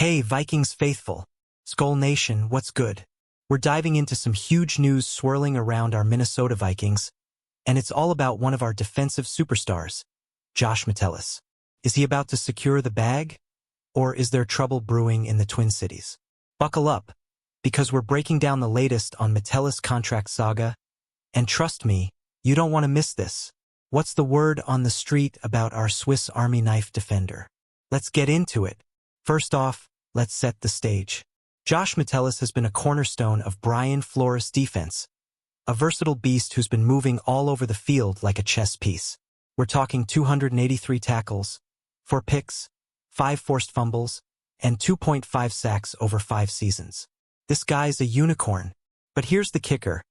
Hey, Vikings faithful. Skull Nation, what's good? We're diving into some huge news swirling around our Minnesota Vikings, and it's all about one of our defensive superstars, Josh Metellus. Is he about to secure the bag? Or is there trouble brewing in the Twin Cities? Buckle up, because we're breaking down the latest on Metellus contract saga, and trust me, you don't want to miss this. What's the word on the street about our Swiss Army knife defender? Let's get into it. First off, let's set the stage. Josh Metellus has been a cornerstone of Brian Flores' defense, a versatile beast who's been moving all over the field like a chess piece. We're talking 283 tackles, 4 picks, 5 forced fumbles, and 2.5 sacks over 5 seasons. This guy's a unicorn. But here's the kicker.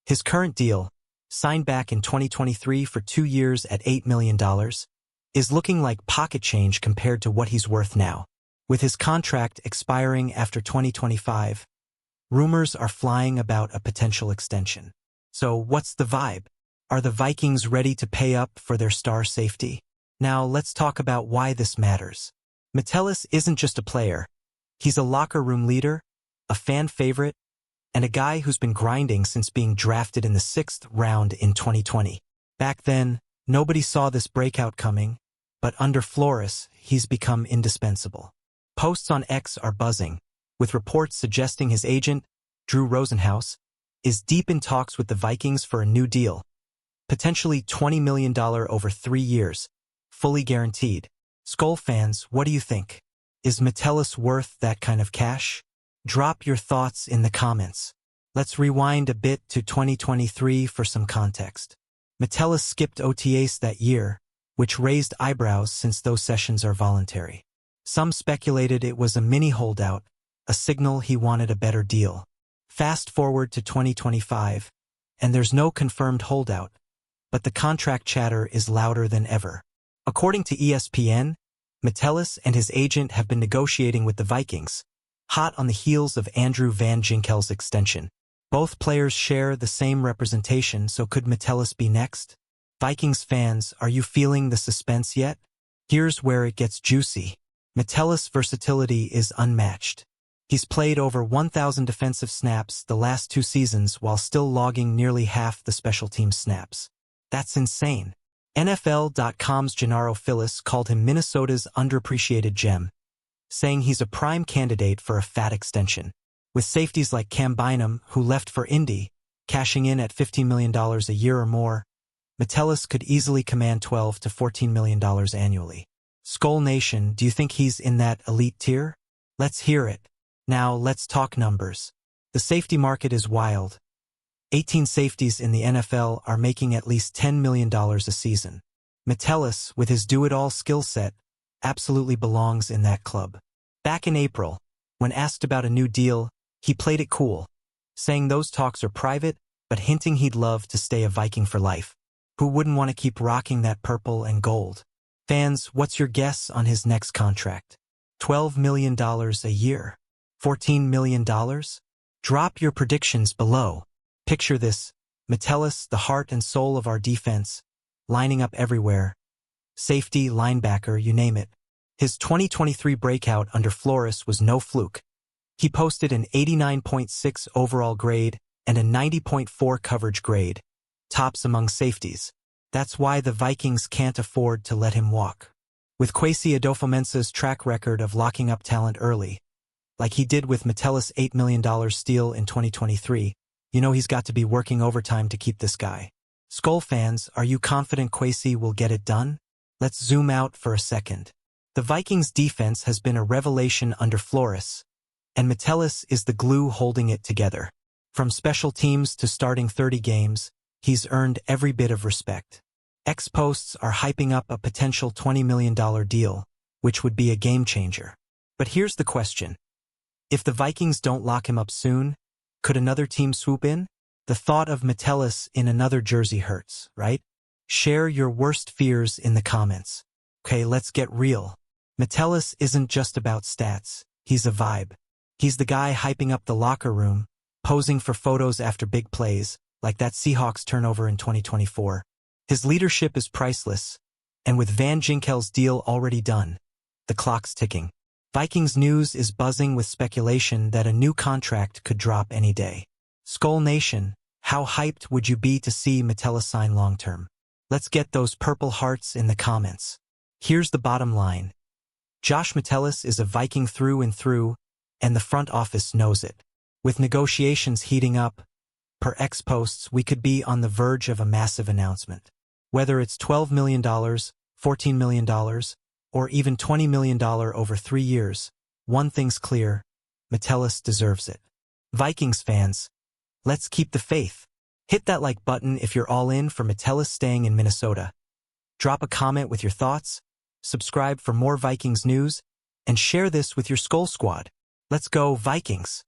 His current deal, signed back in 2023 for 2 years at $8 million, is looking like pocket change compared to what he's worth now. With his contract expiring after 2025, rumors are flying about a potential extension. So what's the vibe? Are the Vikings ready to pay up for their star safety? Now let's talk about why this matters. Metellus isn't just a player. He's a locker room leader, a fan favorite, and a guy who's been grinding since being drafted in the 6th round in 2020. Back then, nobody saw this breakout coming, but under Flores, he's become indispensable. Posts on X are buzzing, with reports suggesting his agent, Drew Rosenhaus, is deep in talks with the Vikings for a new deal, potentially $20 million over 3 years, fully guaranteed. Skull fans, what do you think? Is Metellus worth that kind of cash? Drop your thoughts in the comments. Let's rewind a bit to 2023 for some context. Metellus skipped OTAs that year, which raised eyebrows since those sessions are voluntary. Some speculated it was a mini holdout, a signal he wanted a better deal. Fast forward to 2025, and there's no confirmed holdout, but the contract chatter is louder than ever. According to ESPN, Metellus and his agent have been negotiating with the Vikings, hot on the heels of Andrew Van Ginkel's extension. Both players share the same representation, so could Metellus be next? Vikings fans, are you feeling the suspense yet? Here's where it gets juicy. Metellus' versatility is unmatched. He's played over 1,000 defensive snaps the last 2 seasons while still logging nearly half the special teams snaps. That's insane. NFL.com's Gennaro Phillips called him Minnesota's underappreciated gem, saying he's a prime candidate for a fat extension. With safeties like Cam Bynum, who left for Indy, cashing in at $15 million a year or more, Metellus could easily command $12 to $14 million annually. Skull Nation, do you think he's in that elite tier? Let's hear it. Now let's talk numbers. The safety market is wild. 18 safeties in the NFL are making at least $10 million a season. Metellus, with his do-it-all skill set, absolutely belongs in that club. Back in April, when asked about a new deal, he played it cool, saying those talks are private, but hinting he'd love to stay a Viking for life. Who wouldn't want to keep rocking that purple and gold? Fans, what's your guess on his next contract? $12 million a year? $14 million? Drop your predictions below. Picture this, Metellus, the heart and soul of our defense, lining up everywhere. Safety, linebacker, you name it. His 2023 breakout under Flores was no fluke. He posted an 89.6 overall grade and a 90.4 coverage grade, tops among safeties. That's why the Vikings can't afford to let him walk. With Kwesi Adofo-Mensah's track record of locking up talent early, like he did with Metellus' $8 million steal in 2023, you know he's got to be working overtime to keep this guy. Skull fans, are you confident Kwesi will get it done? Let's zoom out for a second. The Vikings' defense has been a revelation under Flores, and Metellus is the glue holding it together. From special teams to starting 30 games, he's earned every bit of respect. X-posts are hyping up a potential $20 million deal, which would be a game-changer. But here's the question. If the Vikings don't lock him up soon, could another team swoop in? The thought of Metellus in another jersey hurts, right? Share your worst fears in the comments. Okay, let's get real. Metellus isn't just about stats. He's a vibe. He's the guy hyping up the locker room, posing for photos after big plays, like that Seahawks turnover in 2024. His leadership is priceless, and with Van Ginkel's deal already done, the clock's ticking. Vikings news is buzzing with speculation that a new contract could drop any day. Skull Nation, how hyped would you be to see Metellus sign long-term? Let's get those purple hearts in the comments. Here's the bottom line. Josh Metellus is a Viking through and through, and the front office knows it. With negotiations heating up, per X posts, we could be on the verge of a massive announcement. Whether it's $12 million, $14 million, or even $20 million over 3 years, one thing's clear, Metellus deserves it. Vikings fans, let's keep the faith. Hit that like button if you're all in for Metellus staying in Minnesota. Drop a comment with your thoughts, subscribe for more Vikings news, and share this with your Skull Squad. Let's go, Vikings!